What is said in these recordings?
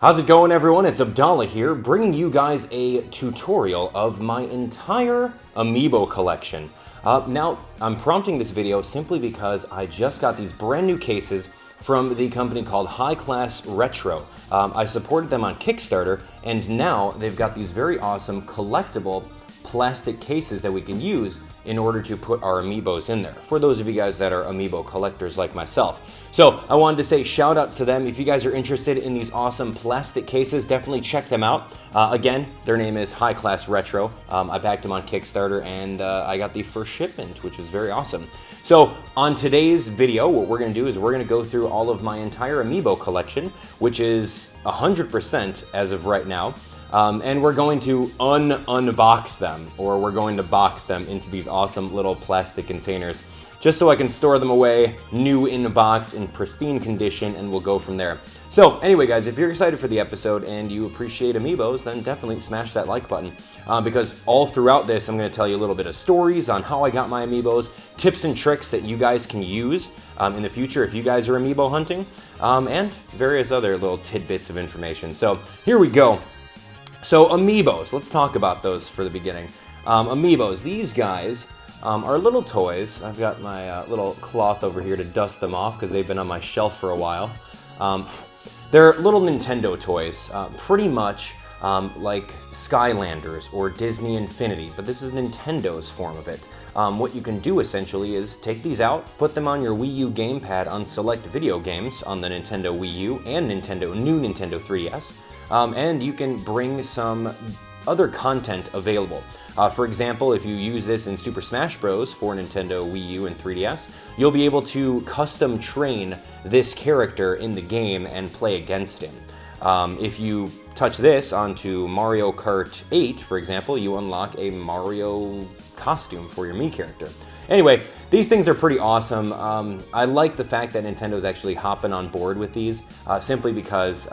How's it going, everyone? It's Abdallah here, bringing you guys a tutorial of my entire Amiibo collection. Now, I'm prompting this video simply because I just got these brand new cases from the company called High Class Retro. I supported them on Kickstarter, and now they've got these very awesome collectible plastic cases that we can use in order to put our Amiibos in there, for those of you guys that are Amiibo collectors like myself. So I wanted to say shout out to them. If you guys are interested in these awesome plastic cases, definitely check them out. Again, their name is High Class Retro. I backed them on Kickstarter, and I got the first shipment, which is very awesome. So on today's video, what we're going to do is we're going to go through all of my entire Amiibo collection, which is 100% as of right now. And we're going to unbox them, or we're going to box them into these awesome little plastic containers, just so I can store them away, new in the box, in pristine condition, and we'll go from there. So anyway, guys, if you're excited for the episode and you appreciate Amiibos, then definitely smash that like button, because all throughout this, I'm going to tell you a little bit of stories on how I got my Amiibos, tips and tricks that you guys can use in the future if you guys are Amiibo hunting, and various other little tidbits of information. So here we go. So Amiibos, let's talk about those for the beginning. Amiibos, these guys are little toys. I've got my little cloth over here to dust them off because they've been on my shelf for a while. They're little Nintendo toys, pretty much like Skylanders or Disney Infinity, but this is Nintendo's form of it. What you can do essentially is take these out, put them on your Wii U gamepad on select video games on the Nintendo Wii U and new Nintendo 3DS, and you can bring some other content available. For example, if you use this in Super Smash Bros. For Nintendo Wii U and 3DS, you'll be able to custom train this character in the game and play against him. If you touch this onto Mario Kart 8, for example, you unlock a Mario costume for your Mii character. Anyway, these things are pretty awesome. I like the fact that Nintendo's actually hopping on board with these, simply because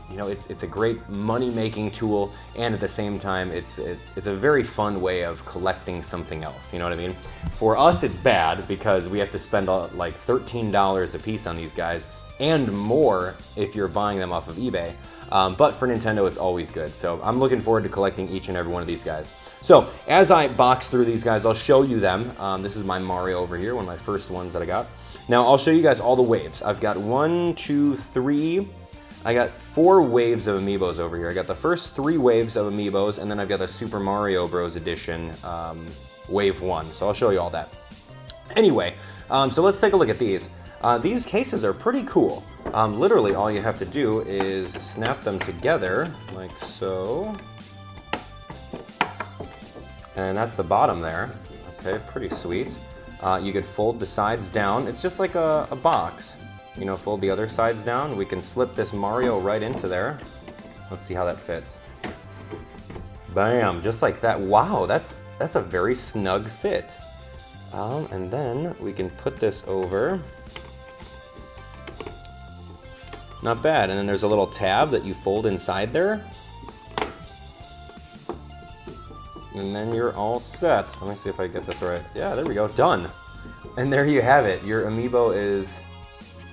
it's a great money-making tool, and at the same time, it's a very fun way of collecting something else. You know what I mean? For us, it's bad because we have to spend like $13 a piece on these guys, and more if you're buying them off of eBay. But for Nintendo, it's always good. So I'm looking forward to collecting each and every one of these guys. So as I box through these guys, I'll show you them. This is my Mario over here, one of my first ones that I got. Now I'll show you guys all the waves. I've got 1, 2, 3. I got 4 waves of Amiibos over here. I got the first 3 waves of Amiibos, and then I've got the Super Mario Bros. Edition wave 1. So I'll show you all that. Anyway, so let's take a look at these. These cases are pretty cool. Literally all you have to do is snap them together like so. And that's the bottom there. Okay, pretty sweet. You could fold the sides down. It's just like a box. You know, fold the other sides down. We can slip this Mario right into there. Let's see how that fits. Bam, just like that. Wow, that's a very snug fit. And then we can put this over. Not bad. And then there's a little tab that you fold inside there. And then you're all set. Let me see if I get this right. Yeah, there we go. Done. And there you have it. Your Amiibo is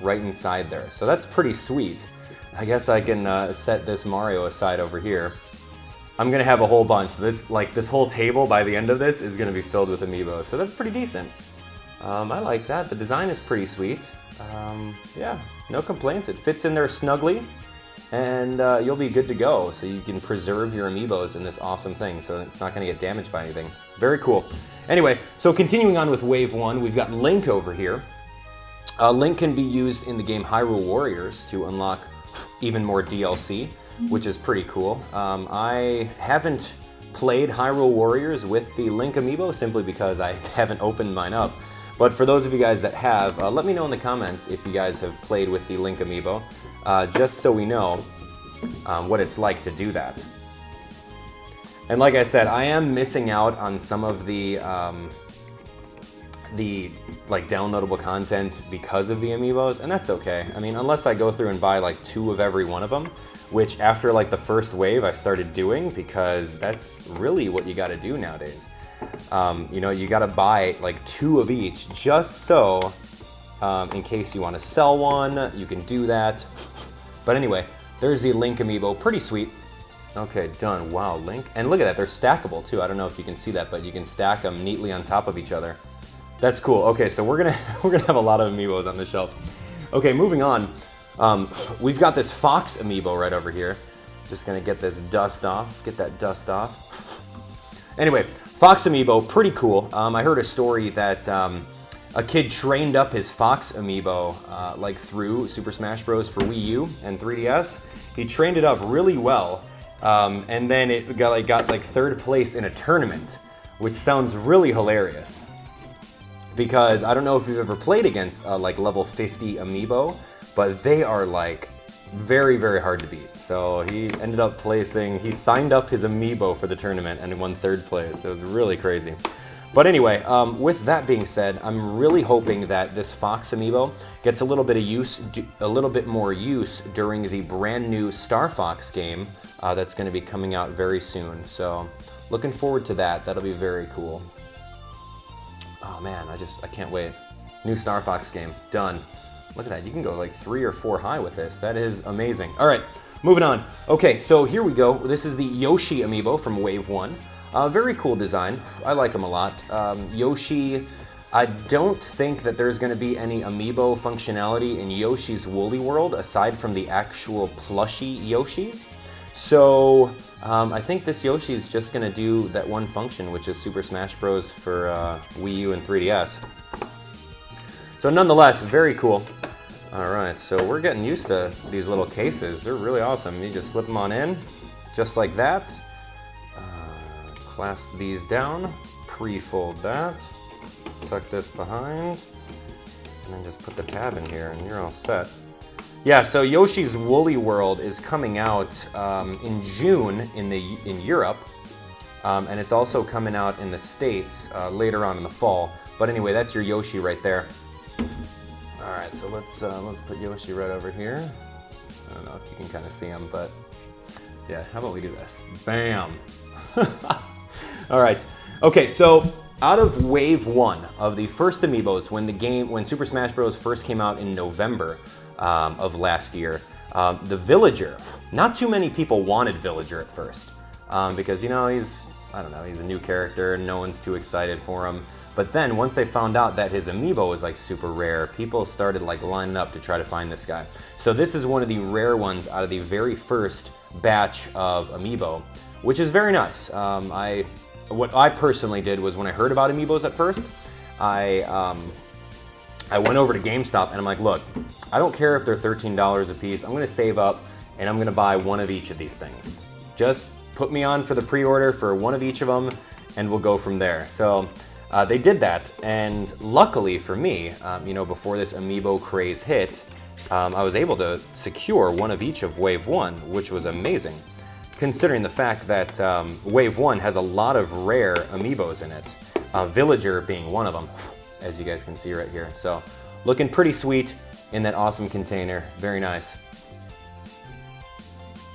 right inside there. So that's pretty sweet. I guess I can set this Mario aside over here. I'm going to have a whole bunch. This whole table by the end of this is going to be filled with Amiibos. So that's pretty decent. I like that. The design is pretty sweet. Yeah, no complaints. It fits in there snugly, and you'll be good to go. So you can preserve your Amiibos in this awesome thing, so it's not going to get damaged by anything. Very cool. Anyway, so continuing on with Wave 1, we've got Link over here. Link can be used in the game Hyrule Warriors to unlock even more DLC, which is pretty cool. I haven't played Hyrule Warriors with the Link Amiibo simply because I haven't opened mine up. But for those of you guys that have, let me know in the comments if you guys have played with the Link Amiibo, just so we know what it's like to do that. And like I said, I am missing out on some of the downloadable content because of the Amiibos, and that's okay. I mean, unless I go through and buy like 2 of every one of them, which after like the first wave I started doing, because that's really what you gotta do nowadays. You gotta buy like 2 of each just so in case you want to sell one, you can do that. But anyway, There's the Link amiibo, pretty sweet. Okay, done. Wow, Link. And look at that, they're stackable too. I don't know if you can see that, but you can stack them neatly on top of each other. That's cool. Okay, so we're gonna have a lot of amiibos on the shelf. Okay, moving on. We've got this Fox amiibo right over here. Just gonna get this dust off, get that dust off. Anyway, Fox amiibo, pretty cool. I heard a story that a kid trained up his Fox amiibo like through Super Smash Bros. For Wii U and 3DS. He trained it up really well, and then it got like third place in a tournament, which sounds really hilarious. Because I don't know if you've ever played against like level 50 amiibo, but they are like very, very hard to beat. So he ended up placing, he signed up his amiibo for the tournament and won third place. It was really crazy. But anyway, with that being said, I'm really hoping that this Fox amiibo gets a little bit of use, a little bit more use during the brand new Star Fox game that's going to be coming out very soon. So looking forward to that. That'll be very cool. Oh man, I can't wait. New Star Fox game, done. Look at that, you can go like 3 or 4 high with this. That is amazing. All right, moving on. Okay, so here we go. This is the Yoshi amiibo from Wave 1. Very cool design. I like him a lot. Yoshi, I don't think that there's going to be any amiibo functionality in Yoshi's Woolly World aside from the actual plushie Yoshis. So I think this Yoshi is just going to do that one function, which is Super Smash Bros. For Wii U and 3DS. So nonetheless, very cool. All right, so we're getting used to these little cases. They're really awesome. You just slip them on in, just like that. Clasp these down, pre-fold that, tuck this behind, and then just put the tab in here and you're all set. Yeah, so Yoshi's Woolly World is coming out in June in Europe, and it's also coming out in the States later on in the fall. But anyway, that's your Yoshi right there. All right, so let's put Yoshi right over here. I don't know if you can kind of see him, but yeah, how about we do this? Bam! All right, okay, so out of Wave 1 of the first amiibos, when Super Smash Bros. First came out in November of last year, the Villager, not too many people wanted Villager at first, because, you know, he's a new character, no one's too excited for him. But then once they found out that his amiibo was like super rare, people started like lining up to try to find this guy. So this is one of the rare ones out of the very first batch of amiibo, which is very nice. What I personally did was when I heard about amiibos at first, I went over to GameStop and I'm like, look, I don't care if they're $13 a piece. I'm gonna save up and I'm gonna buy one of each of these things. Just put me on for the pre-order for one of each of them and we'll go from there. So they did that, and luckily for me, you know, before this amiibo craze hit, I was able to secure one of each of Wave 1, which was amazing, considering the fact that Wave 1 has a lot of rare amiibos in it, Villager being one of them, as you guys can see right here. So, looking pretty sweet in that awesome container. Very nice.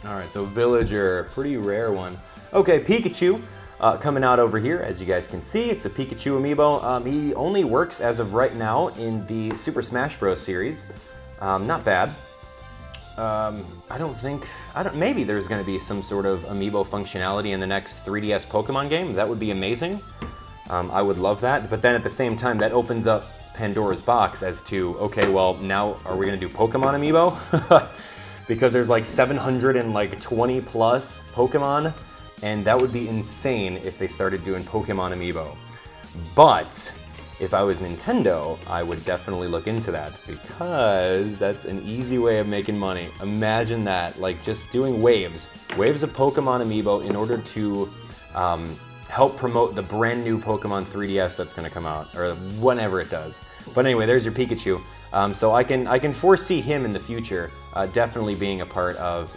All right, so Villager, pretty rare one. Okay, Pikachu. Coming out over here, as you guys can see, it's a Pikachu amiibo. He only works as of right now in the Super Smash Bros. Series. Not bad. Maybe there's going to be some sort of amiibo functionality in the next 3DS Pokemon game. That would be amazing. I would love that. But then at the same time, that opens up Pandora's box as to, okay, well, now are we going to do Pokemon amiibo? Because there's like 720 plus Pokemon. And that would be insane if they started doing Pokemon amiibo. But if I was Nintendo, I would definitely look into that because that's an easy way of making money. Imagine that, like just doing waves of Pokemon amiibo in order to help promote the brand new Pokemon 3DS that's gonna come out, or whenever it does. But anyway, there's your Pikachu. So I can foresee him in the future definitely being a part of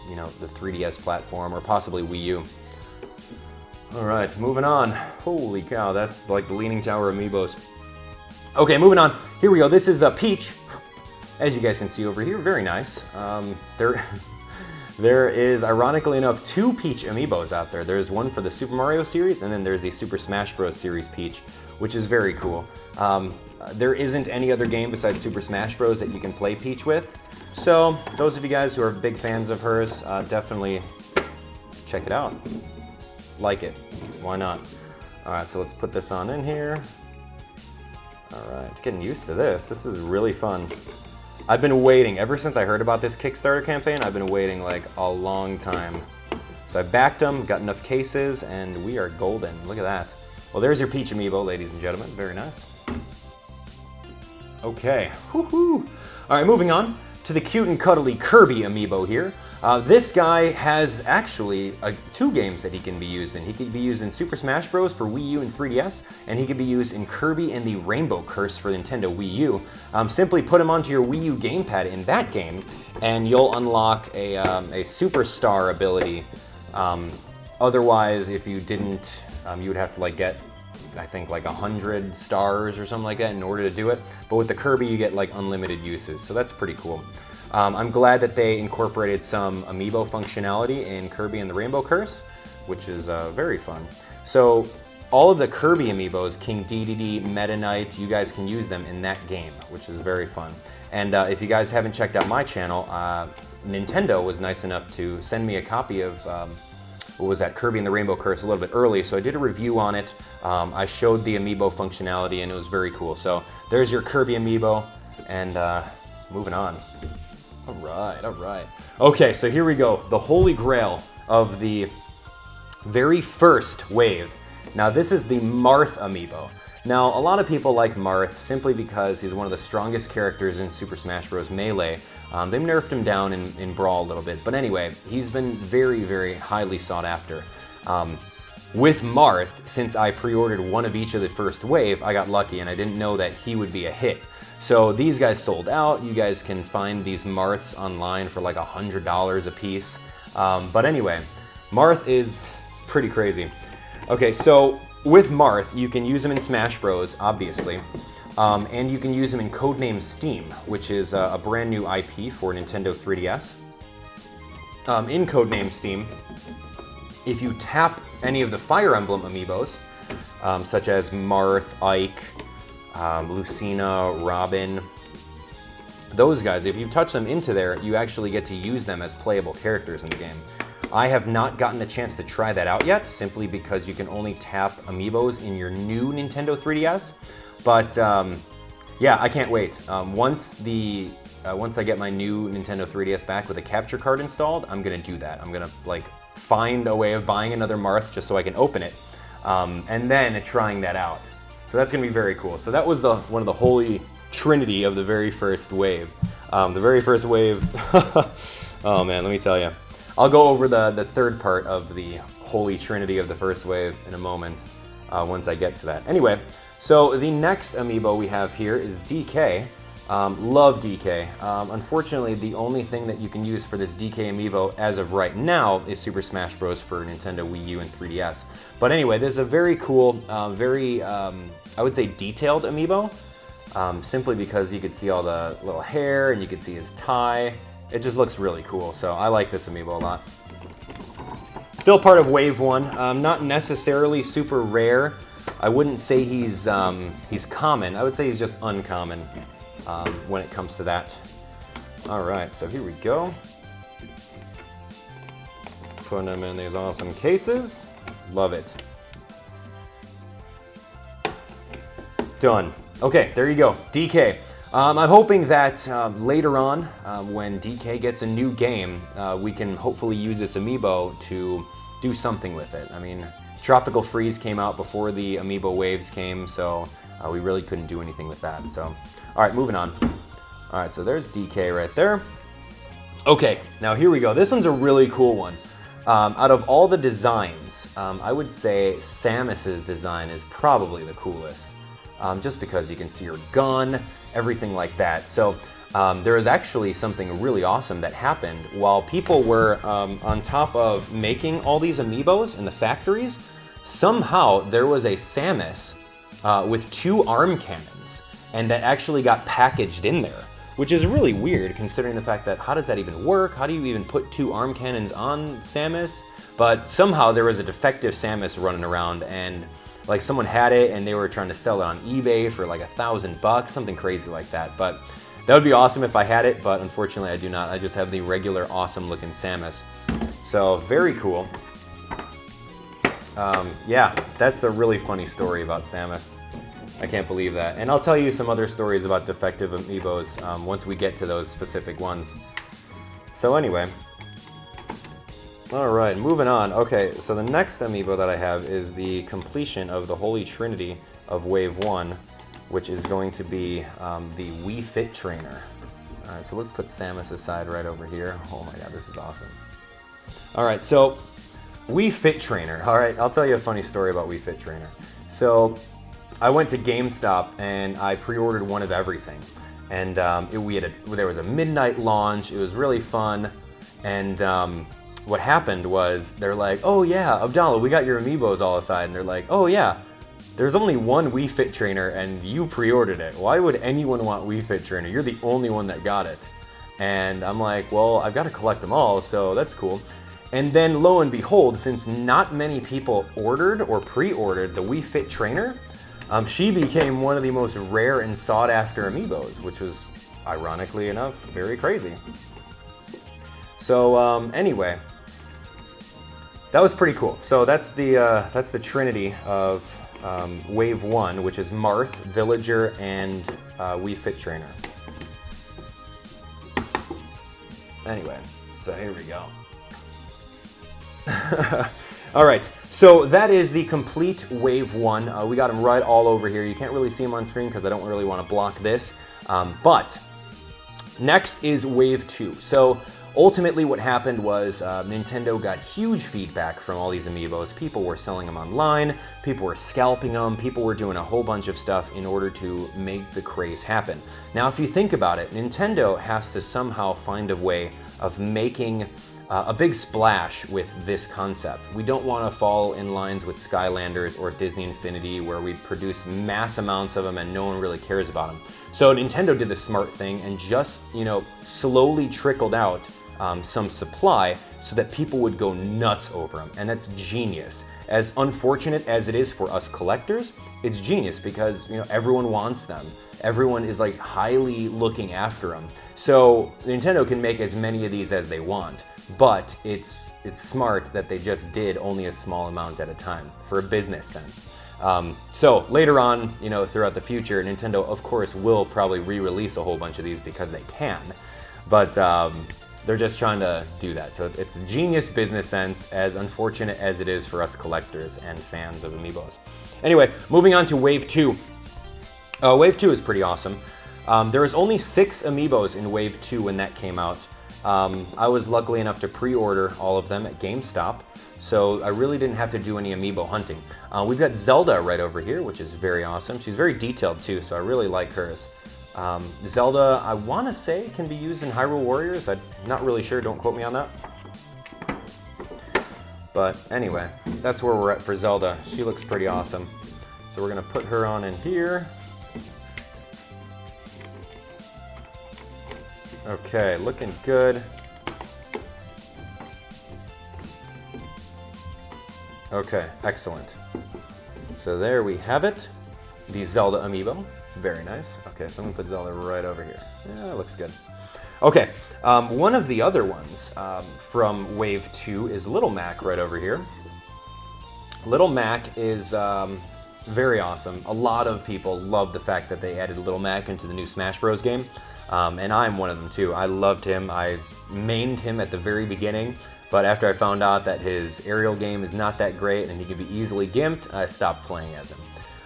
you know, the 3DS platform or possibly Wii U. All right, moving on. Holy cow, that's like the Leaning Tower amiibos. Okay, moving on. Here we go. This is Peach. As you guys can see over here, very nice. There is, ironically enough, 2 Peach amiibos out there. There's one for the Super Mario series, and then there's the Super Smash Bros. Series Peach, which is very cool. There isn't any other game besides Super Smash Bros. That you can play Peach with, So those of you guys who are big fans of hers, definitely check it out. Like it. Why not? All right, so let's put this on in here. All right, getting used to this. This is really fun. I've been waiting, ever since I heard about this Kickstarter campaign, I've been waiting like a long time. So I backed them, got enough cases, and we are golden. Look at that. Well, there's your Peach Amiibo, ladies and gentlemen. Very nice. Okay, woohoo! All right, moving on to the cute and cuddly Kirby Amiibo here. This guy has actually 2 games that he can be used in. He can be used in Super Smash Bros. For Wii U and 3DS, and he can be used in Kirby and the Rainbow Curse for Nintendo Wii U. Simply put him onto your Wii U gamepad in that game, and you'll unlock a Superstar ability. Otherwise, if you didn't, you would have to like get, I think, like 100 stars or something like that in order to do it. But with the Kirby, you get like unlimited uses, so that's pretty cool. I'm glad that they incorporated some amiibo functionality in Kirby and the Rainbow Curse, which is very fun. So all of the Kirby amiibos, King Dedede, Meta Knight, you guys can use them in that game, which is very fun. And if you guys haven't checked out my channel, Nintendo was nice enough to send me a copy of what was that, Kirby and the Rainbow Curse a little bit early, so I did a review on it. I showed the amiibo functionality, and it was very cool. So there's your Kirby amiibo, and moving on. All right. Okay, so here we go. The holy grail of the very first wave. Now, this is the Marth amiibo. Now, a lot of people like Marth simply because he's one of the strongest characters in Super Smash Bros. Melee. They've nerfed him down in Brawl a little bit, but anyway, he's been very, very highly sought after. With Marth, since I pre-ordered one of each of the first wave, I got lucky and I didn't know that he would be a hit. So these guys sold out. You guys can find these Marths online for like $100 a piece. But anyway, Marth is pretty crazy. Okay, so with Marth, you can use him in Smash Bros, obviously. And you can use him in Codename Steam, which is a brand new IP for Nintendo 3DS. In Codename Steam, if you tap any of the Fire Emblem amiibos, such as Marth, Ike, Lucina, Robin, those guys, if you touch them into there, you actually get to use them as playable characters in the game. I have not gotten a chance to try that out yet, simply because you can only tap amiibos in your new Nintendo 3DS. But yeah, I can't wait. Once I get my new Nintendo 3DS back with a capture card installed, I'm gonna do that. I'm gonna like find a way of buying another Marth just so I can open it, and then trying that out. So that's gonna be very cool. So that was one of the holy trinity of the very first wave. The very first wave, oh man, let me tell you. I'll go over the third part of the holy trinity of the first wave in a moment, once I get to that. Anyway, so the next amiibo we have here is DK. Love DK. Unfortunately, the only thing that you can use for this DK amiibo as of right now is Super Smash Bros. For Nintendo Wii U and 3DS. But anyway, this is a very cool, very, I would say detailed amiibo, simply because you could see all the little hair and you could see his tie. It just looks really cool, so I like this amiibo a lot. Still part of Wave 1, not necessarily super rare. I wouldn't say he's common, I would say he's just uncommon. When it comes to that. All right, so here we go. Putting them in these awesome cases. Love it. Done. Okay, there you go, DK. I'm hoping that later on, when DK gets a new game, we can hopefully use this amiibo to do something with it. I mean, Tropical Freeze came out before the amiibo waves came, so we really couldn't do anything with that. So. All right, moving on. All right, so there's DK right there. Okay, now here we go. This one's a really cool one. Out of all the designs, I would say Samus's design is probably the coolest, just because you can see her gun, everything like that. So there is actually something really awesome that happened while people were on top of making all these amiibos in the factories. Somehow there was a Samus with 2 arm cannons. And that actually got packaged in there, which is really weird considering the fact that how does that even work? How do you even put 2 arm cannons on Samus? But somehow there was a defective Samus running around and like someone had it and they were trying to sell it on eBay for like $1,000, something crazy like that. But That would be awesome if I had it, but unfortunately I do not. I just have the regular awesome looking Samus. So very cool. Yeah, that's a really funny story about Samus. I can't believe that. And I'll tell you some other stories about defective amiibos once we get to those specific ones. So anyway. Alright, moving on. Okay, so the next amiibo that I have is the completion of the Holy Trinity of Wave 1, which is going to be the Wii Fit Trainer. Alright, so let's put Samus aside right over here. Oh my god, this is awesome. Alright, so Wii Fit Trainer. Alright, I'll tell you a funny story about Wii Fit Trainer. So I went to GameStop and I pre-ordered one of everything. And there was a midnight launch. It was really fun. And what happened was they're like, oh yeah, Abdallah, we got your amiibos all aside. And they're like, oh yeah, there's only one Wii Fit Trainer and you pre-ordered it. Why would anyone want Wii Fit Trainer? You're the only one that got it. And I'm like, well, I've got to collect them all, so that's cool. And then lo and behold, since not many people ordered or pre-ordered the Wii Fit Trainer, she became one of the most rare and sought after amiibos, which was, ironically enough, very crazy. So anyway, that was pretty cool. So that's the Trinity of Wave 1, which is Marth, Villager, and Wii Fit Trainer. Anyway, so here we go. All right, so that is the complete Wave 1. We got them right all over here. You can't really see them on screen because I don't really want to block this. But next is Wave 2. So ultimately what happened was Nintendo got huge feedback from all these amiibos. People were selling them online, people were scalping them, people were doing a whole bunch of stuff in order to make the craze happen. Now if you think about it, Nintendo has to somehow find a way of making a big splash with this concept. We don't want to fall in lines with Skylanders or Disney Infinity where we produce mass amounts of them and no one really cares about them. So Nintendo did the smart thing and just, slowly trickled out some supply so that people would go nuts over them, and that's genius. As unfortunate as it is for us collectors, it's genius because everyone wants them. Everyone is like highly looking after them. So Nintendo can make as many of these as they want, but it's smart that they just did only a small amount at a time for a business sense. So later on, throughout the future, Nintendo of course will probably re-release a whole bunch of these because they can, but they're just trying to do that. So it's a genius business sense, as unfortunate as it is for us collectors and fans of amiibos. Anyway, moving on to Wave 2. Wave 2 is pretty awesome. There was only 6 amiibos in Wave 2 when that came out. I was luckily enough to pre-order all of them at GameStop, so I really didn't have to do any amiibo hunting. We've got Zelda right over here, which is very awesome. She's very detailed too, so I really like hers. Zelda, I want to say, can be used in Hyrule Warriors. I'm not really sure, don't quote me on that. But anyway, that's where we're at for Zelda. She looks pretty awesome. So we're going to put her on in here. Okay, looking good. Okay, excellent. So there we have it. The Zelda amiibo. Very nice. Okay, so I'm gonna put Zelda right over here. Yeah, that looks good. Okay, one of the other ones from Wave 2 is Little Mac right over here. Little Mac is very awesome. A lot of people love the fact that they added Little Mac into the new Smash Bros. Game. And I'm one of them too. I loved him. I mained him at the very beginning, but after I found out that his aerial game is not that great and he can be easily gimped, I stopped playing as him.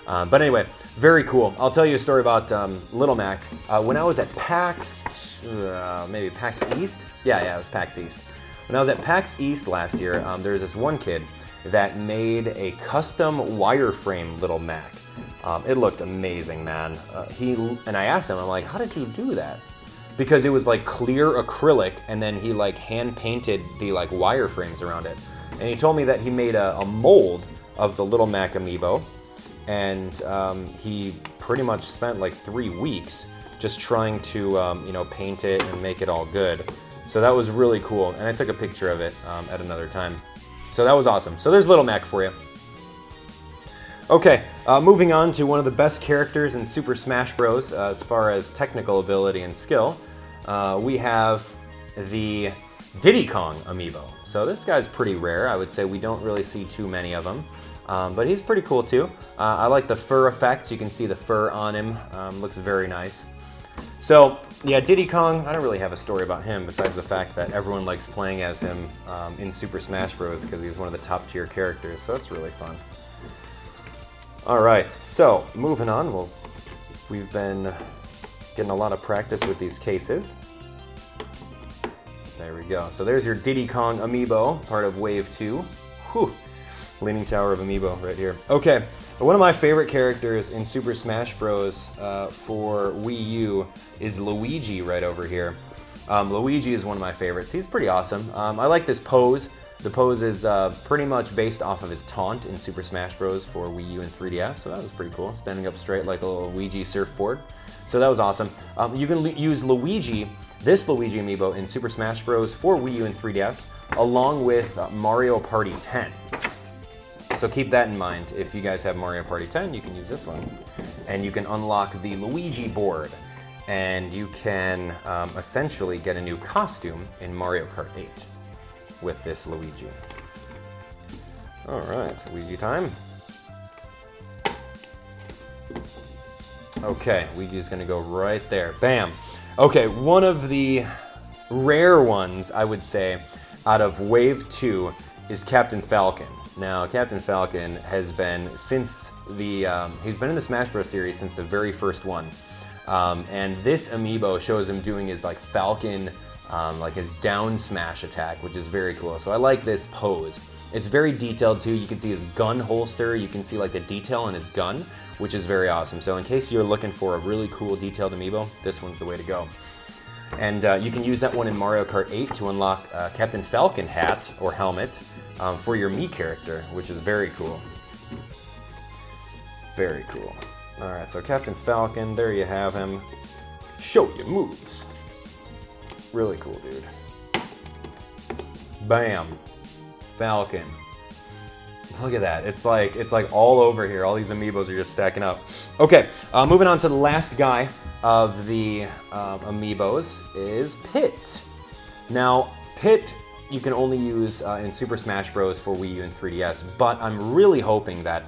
But anyway, very cool. I'll tell you a story about Little Mac. When I was at PAX, maybe PAX East? Yeah, it was PAX East. When I was at PAX East last year, there was this one kid that made a custom wireframe Little Mac. It looked amazing, man. And I asked him, I'm like, how did you do that? Because it was like clear acrylic, and then he like hand painted the like wireframes around it. And he told me that he made a mold of the Little Mac amiibo, and he pretty much spent like 3 weeks just trying to paint it and make it all good. So that was really cool, and I took a picture of it at another time. So that was awesome. So there's Little Mac for you. Okay, moving on to one of the best characters in Super Smash Bros. As far as technical ability and skill, we have the Diddy Kong amiibo. So this guy's pretty rare. I would say we don't really see too many of them, but he's pretty cool too. I like the fur effects. You can see the fur on him. Looks very nice. So yeah, Diddy Kong, I don't really have a story about him besides the fact that everyone likes playing as him in Super Smash Bros. Because he's one of the top tier characters, so that's really fun. Alright, so moving on, we've been getting a lot of practice with these cases. There we go. So there's your Diddy Kong amiibo, part of Wave 2. Whew. Leaning Tower of amiibo right here. Okay, one of my favorite characters in Super Smash Bros. For Wii U is Luigi right over here. Luigi is one of my favorites. He's pretty awesome. I like this pose. The pose is pretty much based off of his taunt in Super Smash Bros. For Wii U and 3DS, so that was pretty cool. Standing up straight like a little Luigi surfboard. So that was awesome. You can use this Luigi amiibo in Super Smash Bros. For Wii U and 3DS, along with Mario Party 10. So keep that in mind. If you guys have Mario Party 10, you can use this one. And you can unlock the Luigi board. And you can essentially get a new costume in Mario Kart 8 with this Luigi. All right, Luigi time. Okay, Luigi's gonna go right there. Bam. Okay, one of the rare ones, I would say, out of Wave 2 is Captain Falcon. Now, Captain Falcon has been since he's been in the Smash Bros. Series since the very first one. And this amiibo shows him doing his like Falcon, like his down smash attack, which is very cool. So I like this pose. It's very detailed too. You can see his gun holster. You can see like the detail on his gun, which is very awesome. So in case you're looking for a really cool detailed amiibo, this one's the way to go. And you can use that one in Mario Kart 8 to unlock Captain Falcon hat or helmet for your Mii character, which is very cool. Very cool. All right, so Captain Falcon, there you have him. Show your moves. Really cool, dude. Bam. Falcon. Look at that. It's like all over here. All these amiibos are just stacking up. Okay, moving on to the last guy of the amiibos is Pit. Now, Pit you can only use in Super Smash Bros. For Wii U and 3DS, but I'm really hoping that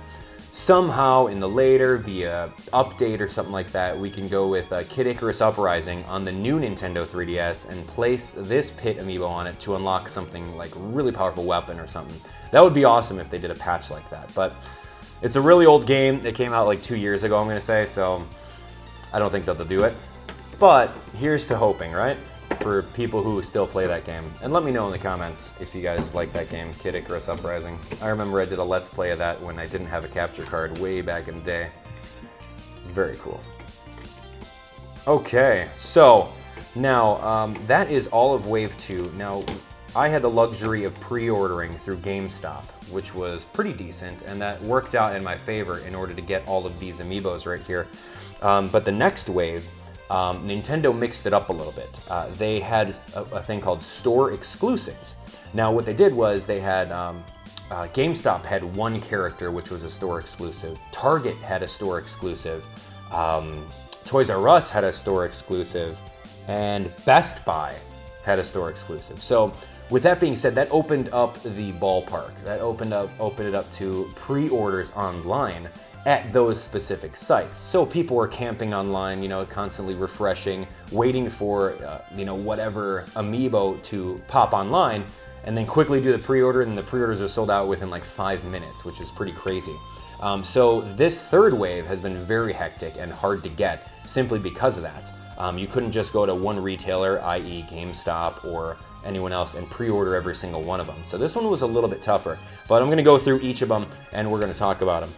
somehow in the later, via update or something like that, we can go with Kid Icarus Uprising on the new Nintendo 3DS and place this Pit amiibo on it to unlock something like really powerful weapon or something. That would be awesome if they did a patch like that, but it's a really old game. It came out like 2 years ago, I'm gonna say, so I don't think that they'll do it. But here's to hoping, right? For people who still play that game. And let me know in the comments if you guys like that game, Kid Icarus Uprising. I remember I did a Let's Play of that when I didn't have a capture card way back in the day. It's very cool. Okay, so now that is all of Wave 2. Now, I had the luxury of pre-ordering through GameStop, which was pretty decent, and that worked out in my favor in order to get all of these amiibos right here. But the next wave, Nintendo mixed it up a little bit. They had a thing called store exclusives. Now what they did was they had, GameStop had one character which was a store exclusive, Target had a store exclusive, Toys R Us had a store exclusive, and Best Buy had a store exclusive. So with that being said, that opened up the ballpark. That opened it up to pre-orders online at those specific sites. So people were camping online, you know, constantly refreshing, waiting for, you know, whatever amiibo to pop online, and then quickly do the pre-order, and the pre-orders are sold out within like 5 minutes, which is pretty crazy. So this third wave has been very hectic and hard to get simply because of that. You couldn't just go to one retailer, i.e. GameStop or anyone else, and pre-order every single one of them. So this one was a little bit tougher, but I'm gonna go through each of them and we're gonna talk about them.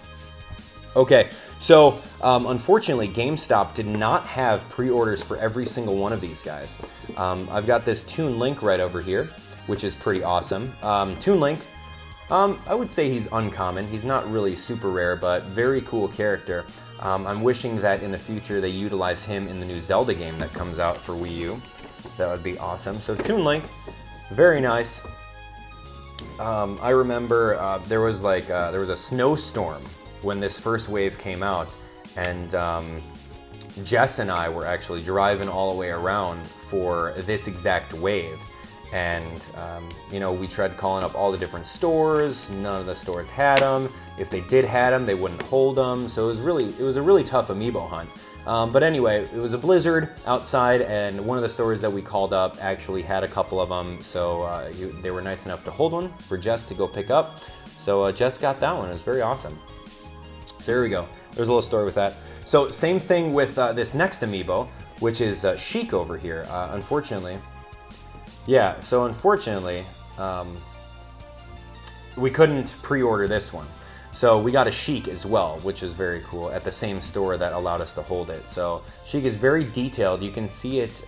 Okay, so unfortunately, GameStop did not have pre-orders for every single one of these guys. I've got this Toon Link right over here, which is pretty awesome. Toon Link, I would say he's uncommon. He's not really super rare, but very cool character. I'm wishing that in the future they utilize him in the new Zelda game that comes out for Wii U. That would be awesome. So Toon Link, very nice. I remember there was a snowstorm when this first wave came out, and Jess and I were actually driving all the way around for this exact wave. And, you know, we tried calling up all the different stores. None of the stores had them. If they did had them, they wouldn't hold them. So it was a really tough amiibo hunt. But anyway, it was a blizzard outside, and one of the stores that we called up actually had a couple of them. So they were nice enough to hold one for Jess to go pick up. So Jess got that one. It was very awesome. So here we go. There's a little story with that. So same thing with this next amiibo, which is Chic over here. Unfortunately, yeah, so unfortunately, we couldn't pre-order this one. So we got a Chic as well, which is very cool, at the same store that allowed us to hold it. So Chic is very detailed. You can see it,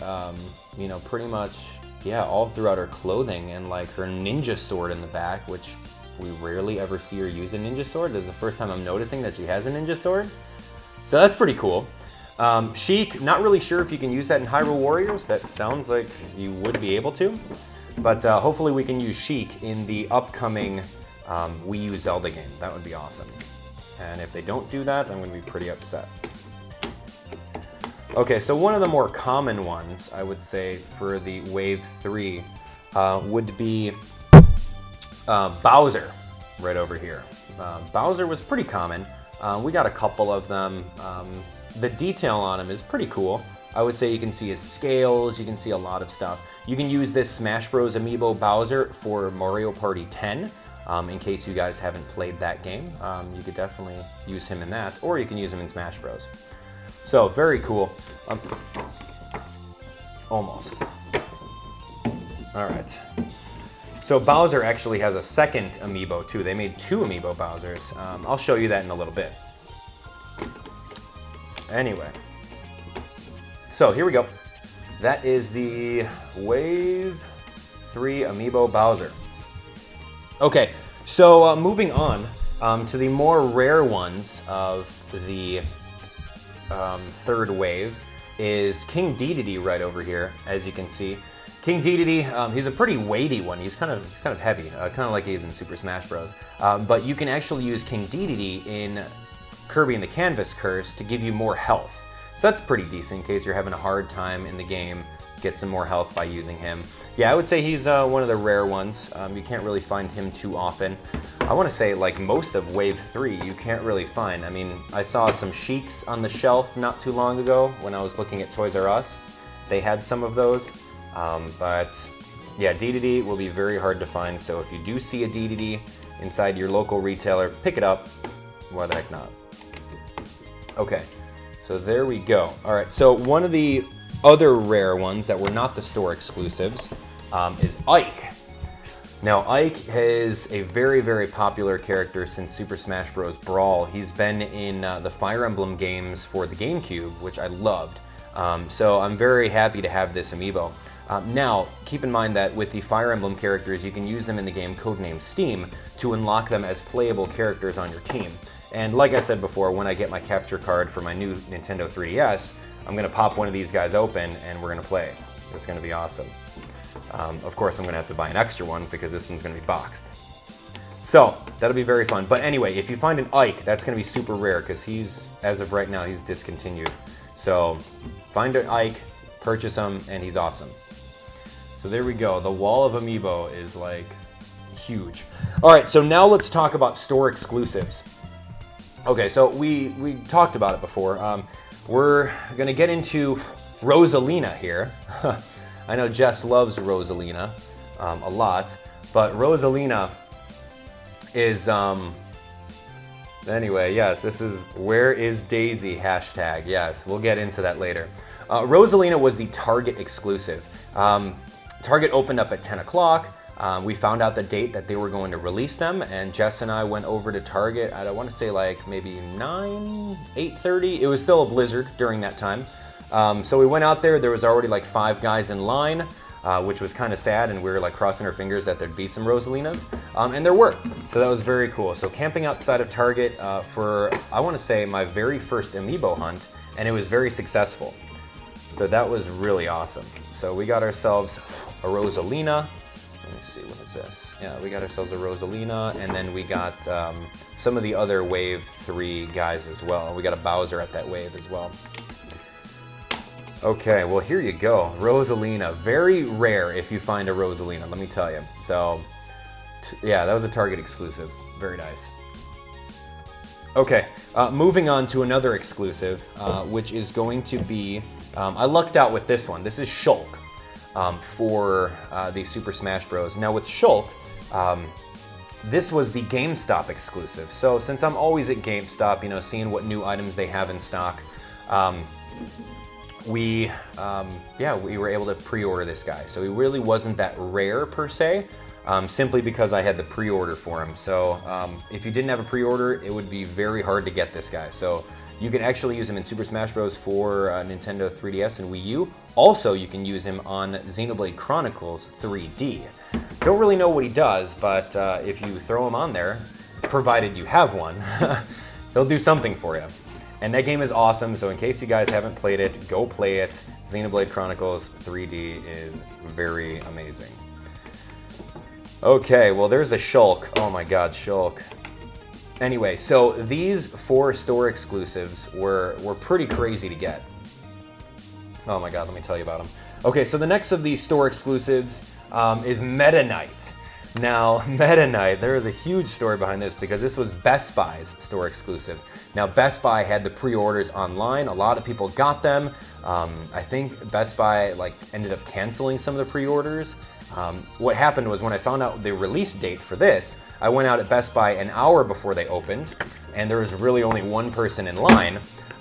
you know, pretty much, yeah, all throughout her clothing, and like her ninja sword in the back, which we rarely ever see her use a ninja sword. This is the first time I'm noticing that she has a ninja sword. So that's pretty cool. Chic, not really sure if you can use that in Hyrule Warriors. That sounds like you would be able to. But hopefully we can use Chic in the upcoming Wii U Zelda game. That would be awesome. And if they don't do that, I'm going to be pretty upset. Okay, so one of the more common ones, I would say, for the Wave 3 would be Bowser, right over here. Bowser was pretty common. We got a couple of them. The detail on him is pretty cool. I would say you can see his scales, you can see a lot of stuff. You can use this Smash Bros. Amiibo Bowser for Mario Party 10, in case you guys haven't played that game. You could definitely use him in that, or you can use him in Smash Bros. So, very cool. Almost. All right. So Bowser actually has a second amiibo too. They made 2 amiibo Bowsers. I'll show you that in a little bit. Anyway, so here we go. That is the Wave 3 amiibo Bowser. Okay, so moving on to the more rare ones of the third wave is King Dedede right over here, as you can see. King Dedede, he's a pretty weighty one. He's kind of heavy, kind of like he is in Super Smash Bros. But you can actually use King Dedede in Kirby and the Canvas Curse to give you more health. So that's pretty decent in case you're having a hard time in the game. Get some more health by using him. Yeah, I would say he's one of the rare ones. You can't really find him too often. I want to say, like most of Wave 3, you can't really find. I mean, I saw some Chics on the shelf not too long ago when I was looking at Toys R Us. They had some of those. But yeah, Dedede will be very hard to find, so if you do see a Dedede inside your local retailer, pick it up. Why the heck not? Okay, so there we go. All right, so one of the other rare ones that were not the store exclusives is Ike. Now, Ike is a very, very popular character since Super Smash Bros. Brawl. He's been in the Fire Emblem games for the GameCube, which I loved. So I'm very happy to have this amiibo. Now, keep in mind that with the Fire Emblem characters, you can use them in the game codenamed Steam to unlock them as playable characters on your team. And like I said before, when I get my capture card for my new Nintendo 3DS, I'm going to pop one of these guys open and we're going to play. It's going to be awesome. Of course, I'm going to have to buy an extra one because this one's going to be boxed. So, that'll be very fun. But anyway, if you find an Ike, that's going to be super rare because he's, as of right now, he's discontinued. So, find an Ike, purchase him, and he's awesome. So there we go. The wall of amiibo is like huge. All right, so now let's talk about store exclusives. Okay, so we talked about it before. We're gonna get into Rosalina here. I know Jess loves Rosalina a lot, but Rosalina is, anyway, yes, this is Where is Daisy hashtag. Yes, we'll get into that later. Rosalina was the Target exclusive. Target opened up at 10 o'clock. We found out the date that they were going to release them, and Jess and I went over to Target at, I want to say, like maybe 8:30. It was still a blizzard during that time. So we went out there. There was already like 5 guys in line, which was kind of sad, and we were like crossing our fingers that there'd be some Rosalinas, and there were. So that was very cool. So camping outside of Target for, I want to say, my very first amiibo hunt, and it was very successful. So that was really awesome. So we got ourselves a Rosalina. Let me see, what is this? Yeah, we got ourselves a Rosalina, and then we got some of the other Wave 3 guys as well. We got a Bowser at that wave as well. Okay, well here you go, Rosalina. Very rare if you find a Rosalina, let me tell you. So, yeah, that was a Target exclusive. Very nice. Okay, moving on to another exclusive, which is going to be, I lucked out with this one. This is Shulk for the Super Smash Bros. Now with Shulk, this was the GameStop exclusive. So since I'm always at GameStop, you know, seeing what new items they have in stock, we were able to pre-order this guy. So he really wasn't that rare per se. Simply because I had the pre-order for him. So if you didn't have a pre-order, it would be very hard to get this guy. So you can actually use him in Super Smash Bros. For Nintendo 3DS and Wii U. Also, you can use him on Xenoblade Chronicles 3D. Don't really know what he does, but if you throw him on there, provided you have one, he'll do something for you. And that game is awesome, so in case you guys haven't played it, go play it. Xenoblade Chronicles 3D is very amazing. Okay, well there's a Shulk. Oh my god, Shulk. Anyway, so these 4 store exclusives were pretty crazy to get. Oh my god, let me tell you about them. Okay, so the next of these store exclusives is Meta Knight. Now, Meta Knight, there is a huge story behind this because this was Best Buy's store exclusive. Now, Best Buy had the pre-orders online. A lot of people got them. I think Best Buy ended up canceling some of the pre-orders. What happened was when I found out the release date for this, I went out at Best Buy an hour before they opened, and there was really only one person in line.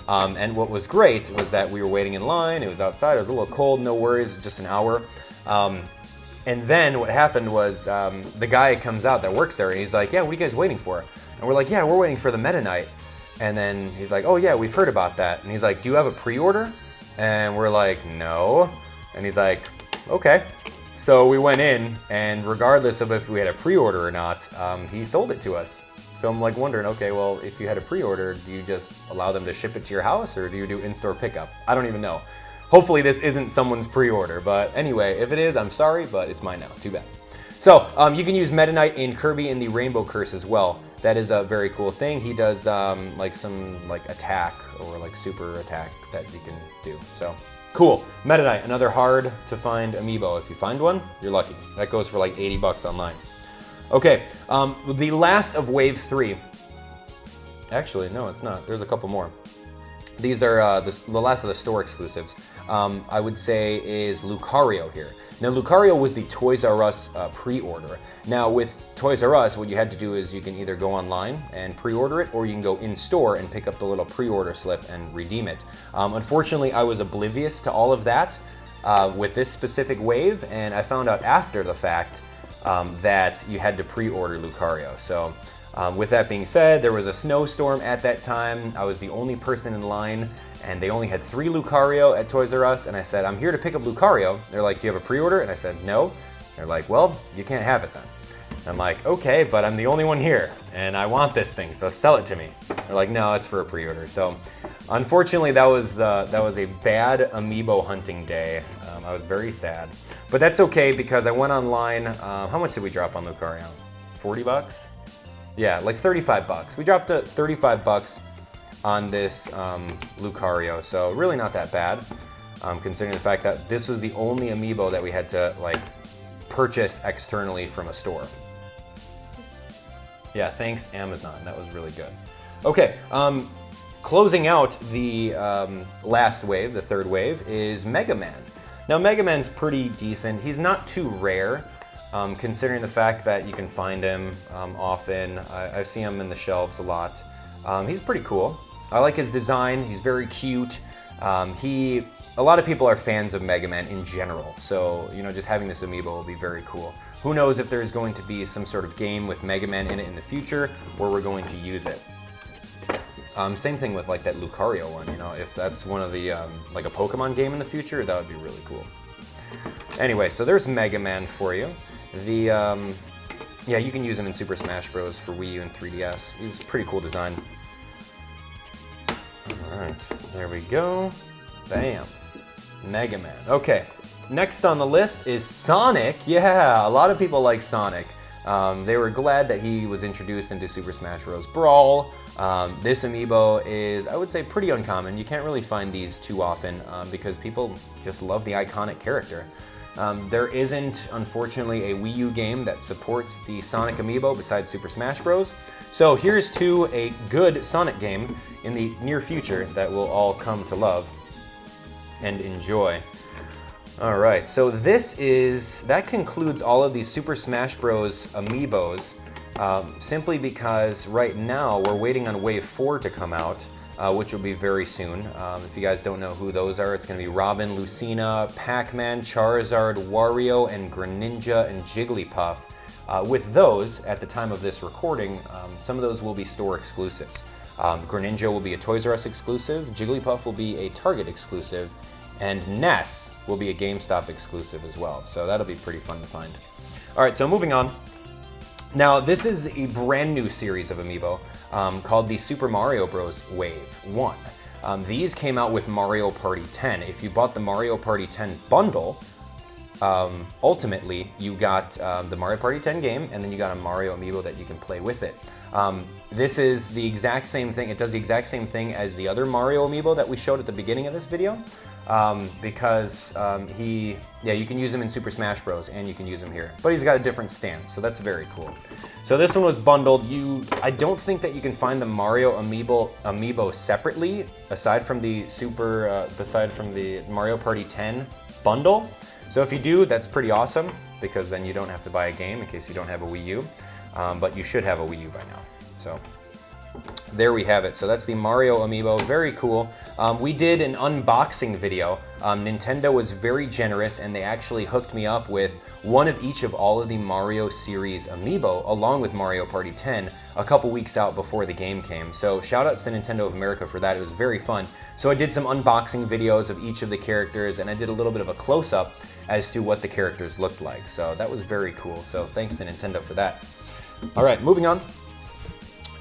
And what was great was that we were waiting in line, it was outside, it was a little cold, no worries, just an hour. And then what happened was the guy comes out that works there, and he's like, yeah, what are you guys waiting for? And we're like, yeah, we're waiting for the Meta Knight. And then he's like, oh yeah, we've heard about that. And he's like, do you have a pre-order? And we're like, no. And he's like, okay. So we went in, and regardless of if we had a pre-order or not, he sold it to us. So I'm like wondering, okay, well, if you had a pre-order, do you just allow them to ship it to your house, or do you do in-store pickup? I don't even know. Hopefully this isn't someone's pre-order, but anyway, if it is, I'm sorry, but it's mine now, too bad. So you can use Meta Knight in Kirby in the Rainbow Curse as well. That is a very cool thing. He does some attack or super attack that you can do, so. Cool. Meta Knight, another hard to find amiibo. If you find one, you're lucky. That goes for like 80 bucks online. Okay, the last of Wave 3. Actually, no, it's not. There's a couple more. These are the last of the store exclusives. I would say is Lucario here. Now, Lucario was the Toys R Us pre-order. Now, with Toys R Us, what you had to do is you can either go online and pre-order it, or you can go in-store and pick up the little pre-order slip and redeem it. Unfortunately, I was oblivious to all of that with this specific wave, and I found out after the fact that you had to pre-order Lucario. So, with that being said, there was a snowstorm at that time. I was the only person in line, and they only had 3 Lucario at Toys R Us, and I said, I'm here to pick up Lucario. They're like, do you have a pre-order? And I said, no. They're like, well, you can't have it then. I'm like, okay, but I'm the only one here, and I want this thing, so sell it to me. They're like, no, it's for a pre-order. So, unfortunately, that was a bad amiibo hunting day. I was very sad, but that's okay because I went online. How much did we drop on Lucario? 40 bucks? Yeah, like 35 bucks. We dropped 35 bucks on this Lucario, so really not that bad, considering the fact that this was the only amiibo that we had to purchase externally from a store. Yeah, thanks Amazon, that was really good. Okay, closing out the last wave, the third wave, is Mega Man. Now Mega Man's pretty decent. He's not too rare, considering the fact that you can find him often. I see him in the shelves a lot. He's pretty cool. I like his design, he's very cute. A lot of people are fans of Mega Man in general, so just having this amiibo will be very cool. Who knows if there's going to be some sort of game with Mega Man in it in the future, where we're going to use it. Same thing with that Lucario one, if that's one of the, a Pokemon game in the future, that would be really cool. Anyway, so there's Mega Man for you. Yeah, you can use him in Super Smash Bros. For Wii U and 3DS. He's a pretty cool design. Alright, there we go. Bam. Mega Man. Okay, next on the list is Sonic. Yeah, a lot of people like Sonic. They were glad that he was introduced into Super Smash Bros. Brawl. This amiibo is, I would say, pretty uncommon. You can't really find these too often because people just love the iconic character. There isn't, unfortunately, a Wii U game that supports the Sonic amiibo besides Super Smash Bros. So here's to a good Sonic game in the near future that we'll all come to love and enjoy. All right, so that concludes all of these Super Smash Bros. Amiibos, simply because right now we're waiting on Wave 4 to come out, which will be very soon. If you guys don't know who those are, it's going to be Robin, Lucina, Pac-Man, Charizard, Wario, and Greninja and Jigglypuff. With those, at the time of this recording, some of those will be store exclusives. Greninja will be a Toys R Us exclusive, Jigglypuff will be a Target exclusive, and Ness will be a GameStop exclusive as well. So that'll be pretty fun to find. All right, so moving on. Now, this is a brand new series of amiibo called the Super Mario Bros. Wave 1. These came out with Mario Party 10. If you bought the Mario Party 10 bundle, ultimately you got the Mario Party 10 game, and then you got a Mario amiibo that you can play with it. This is the exact same thing. It does the exact same thing as the other Mario amiibo that we showed at the beginning of this video. Because you can use him in Super Smash Bros. And you can use him here. But he's got a different stance, so that's very cool. So this one was bundled. I don't think that you can find the Mario amiibo separately, aside from the Mario Party 10 bundle. So if you do, that's pretty awesome, because then you don't have to buy a game in case you don't have a Wii U. But you should have a Wii U by now. So there we have it. So that's the Mario amiibo, very cool. We did an unboxing video. Nintendo was very generous, and they actually hooked me up with one of each of all of the Mario series amiibo, along with Mario Party 10, a couple weeks out before the game came. So shout outs to Nintendo of America for that. It was very fun. So I did some unboxing videos of each of the characters, and I did a little bit of a close-up as to what the characters looked like. So that was very cool. So thanks to Nintendo for that. All right, moving on.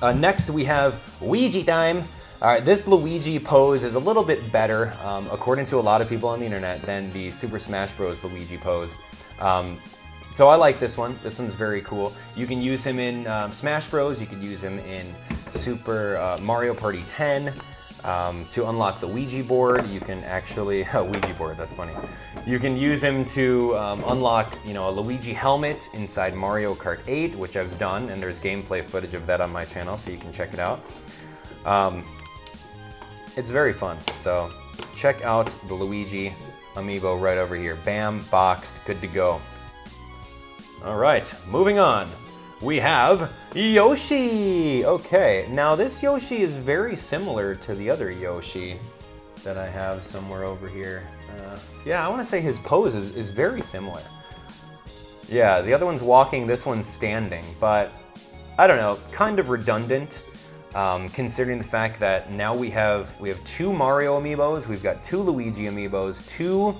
Next we have Luigi time. All right, this Luigi pose is a little bit better, according to a lot of people on the internet, than the Super Smash Bros. Luigi pose. So I like this one. This one's very cool. You can use him in Smash Bros. You can use him in Super Mario Party 10. To unlock the Ouija board, you can actually, Ouija board, that's funny. You can use him to unlock, a Luigi helmet inside Mario Kart 8, which I've done, and there's gameplay footage of that on my channel, so you can check it out. It's very fun, so check out the Luigi amiibo right over here. Bam, boxed, good to go. All right, moving on. We have Yoshi! Okay, now this Yoshi is very similar to the other Yoshi that I have somewhere over here. Yeah, I want to say his pose is very similar. Yeah, the other one's walking, this one's standing, but I don't know, kind of redundant, considering the fact that now we have two Mario amiibos, we've got two Luigi amiibos, two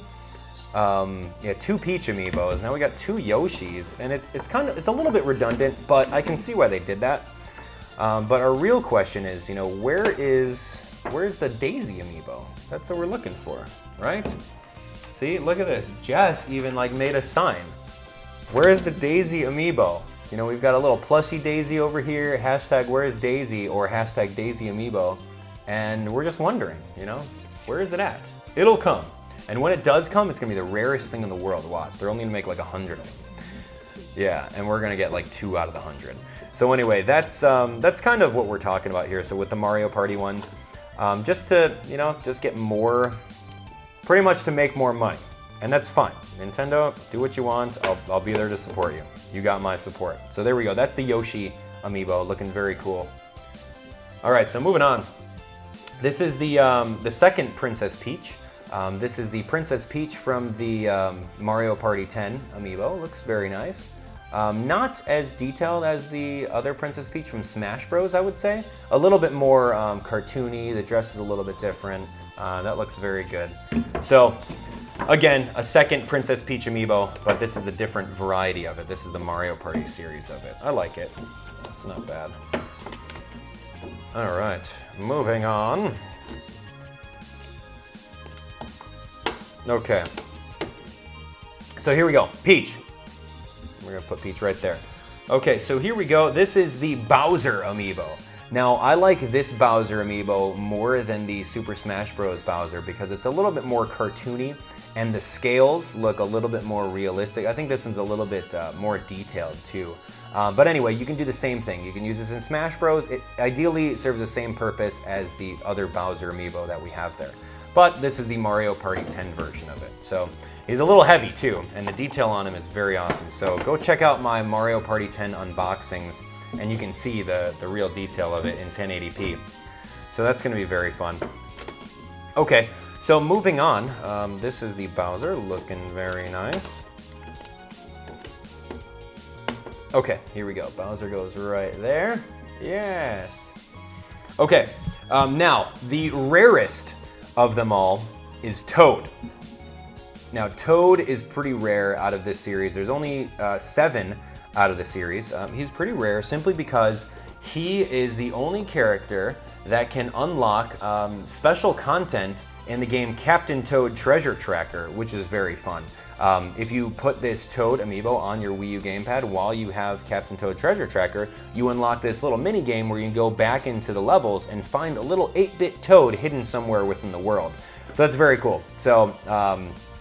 Peach amiibos. Now we got two Yoshis, and it's a little bit redundant, but I can see why they did that. But our real question is, where's the Daisy amiibo? That's what we're looking for, right? See, look at this. Jess even made a sign. Where is the Daisy amiibo? We've got a little plushie Daisy over here, hashtag where's Daisy, or hashtag Daisy amiibo, and we're just wondering, where is it at? It'll come. And when it does come, it's gonna be the rarest thing in the world. Watch, they're only gonna make 100 of them. Yeah, and we're gonna get 2 out of the 100. So anyway, that's kind of what we're talking about here. So with the Mario Party ones, just to just get more, pretty much to make more money, and that's fine. Nintendo, do what you want. I'll be there to support you. You got my support. So there we go. That's the Yoshi amiibo, looking very cool. All right, so moving on. This is the second Princess Peach. This is the Princess Peach from the Mario Party 10 amiibo. Looks very nice. Not as detailed as the other Princess Peach from Smash Bros, I would say. A little bit more cartoony. The dress is a little bit different. That looks very good. So, again, a second Princess Peach amiibo, but this is a different variety of it. This is the Mario Party series of it. I like it. It's not bad. All right, moving on. Okay, so here we go, Peach. We're gonna put Peach right there. Okay, so here we go. This is the Bowser Amiibo. Now, I like this Bowser Amiibo more than the Super Smash Bros. Bowser because it's a little bit more cartoony and the scales look a little bit more realistic. I think this one's a little bit more detailed too. But anyway, you can do the same thing. You can use this in Smash Bros. It ideally serves the same purpose as the other Bowser Amiibo that we have there. But this is the Mario Party 10 version of it. So he's a little heavy too, and the detail on him is very awesome. So go check out my Mario Party 10 unboxings, and you can see the real detail of it in 1080p. So that's gonna be very fun. Okay, so moving on, this is the Bowser, looking very nice. Okay, here we go. Bowser goes right there. Yes. Okay, now the rarest of them all is Toad. Now, Toad is pretty rare out of this series. There's only 7 out of the series. He's pretty rare simply because he is the only character that can unlock special content in the game Captain Toad Treasure Tracker, which is very fun. If you put this Toad amiibo on your Wii U gamepad while you have Captain Toad Treasure Tracker, you unlock this little mini game where you can go back into the levels and find a little 8-bit Toad hidden somewhere within the world. So that's very cool. So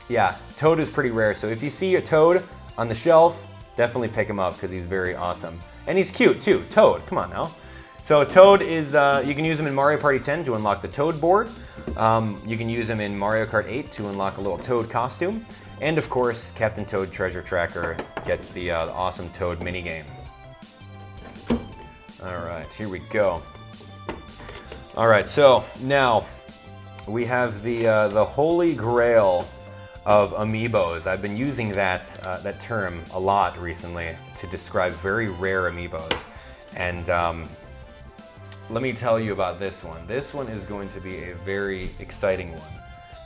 yeah, Toad is pretty rare. So if you see a Toad on the shelf, definitely pick him up because he's very awesome. And he's cute too. Toad, come on now. So Toad is, you can use him in Mario Party 10 to unlock the Toad board. You can use him in Mario Kart 8 to unlock a little Toad costume. And of course, Captain Toad Treasure Tracker gets the awesome Toad minigame. All right, here we go. All right, so now we have the holy grail of amiibos. I've been using that term a lot recently to describe very rare amiibos. And let me tell you about this one. This one is going to be a very exciting one,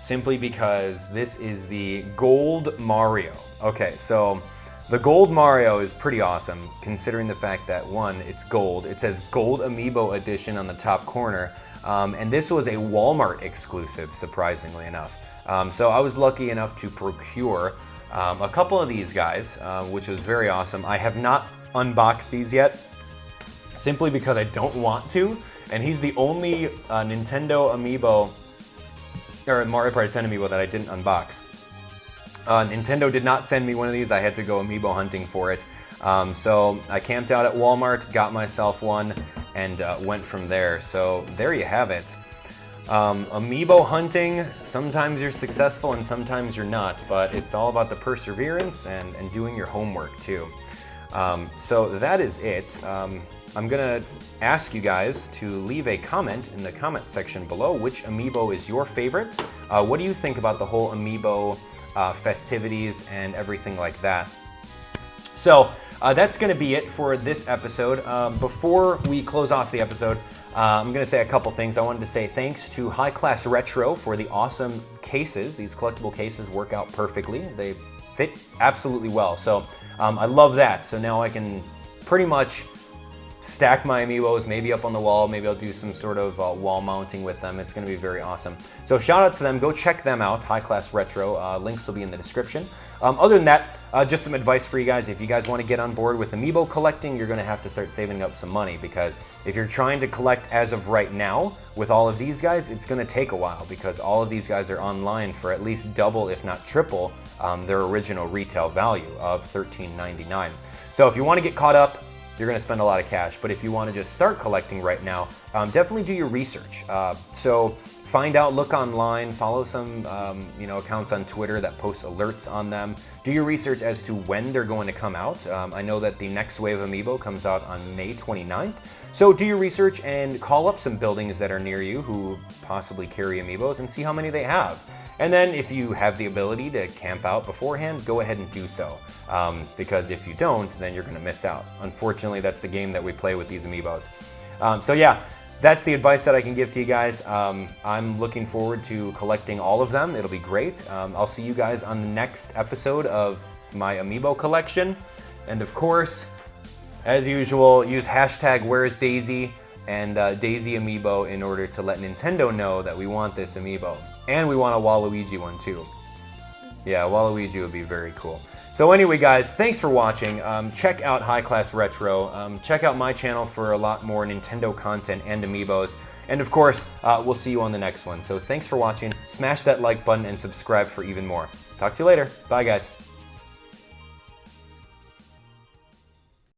simply because this is the Gold Mario. Okay, so the Gold Mario is pretty awesome, considering the fact that, one, it's gold. It says Gold Amiibo Edition on the top corner, and this was a Walmart exclusive, surprisingly enough. So I was lucky enough to procure a couple of these guys, which was very awesome. I have not unboxed these yet, simply because I don't want to, and he's the only Nintendo amiibo, or Mario Party 10 amiibo that I didn't unbox. Nintendo did not send me one of these. I had to go amiibo hunting for it. So I camped out at Walmart, got myself one, and went from there. So there you have it. Amiibo hunting, sometimes you're successful and sometimes you're not, but it's all about the perseverance and doing your homework too. So that is it. I'm gonna ask you guys to leave a comment in the comment section below. Which amiibo is your favorite? What do you think about the whole amiibo festivities and everything like that? So that's gonna be it for this episode. Before we close off the episode, I'm gonna say a couple things. I wanted to say thanks to High Class Retro for the awesome cases. These collectible cases work out perfectly. They fit absolutely well. So I love that. So now I can pretty much stack my amiibos, maybe up on the wall. Maybe I'll do some sort of wall mounting with them. It's gonna be very awesome. So shout outs to them. Go check them out, High Class Retro. Links will be in the description. Other than that, just some advice for you guys. If you guys want to get on board with amiibo collecting, you're going to have to start saving up some money, because if you're trying to collect as of right now with all of these guys, it's going to take a while, because all of these guys are online for at least double, if not triple, their original retail value of $13.99. So if you want to get caught up, you're going to spend a lot of cash. But if you want to just start collecting right now, definitely do your research. So find out, look online, follow some accounts on Twitter that post alerts on them. Do your research as to when they're going to come out. I know that the next wave of Amiibo comes out on May 29th. So do your research and call up some buildings that are near you who possibly carry Amiibos and see how many they have. And then if you have the ability to camp out beforehand, go ahead and do so. Because if you don't, then you're gonna miss out. Unfortunately, that's the game that we play with these Amiibos. So yeah, that's the advice that I can give to you guys. I'm looking forward to collecting all of them. It'll be great. I'll see you guys on the next episode of my Amiibo collection. And of course, as usual, use hashtag #Where'sDaisy and Daisy Amiibo in order to let Nintendo know that we want this Amiibo. And we want a Waluigi one too. Yeah, Waluigi would be very cool. So anyway, guys, thanks for watching. Check out High Class Retro. Check out my channel for a lot more Nintendo content and amiibos. And of course, we'll see you on the next one. So thanks for watching. Smash that like button and subscribe for even more. Talk to you later. Bye, guys.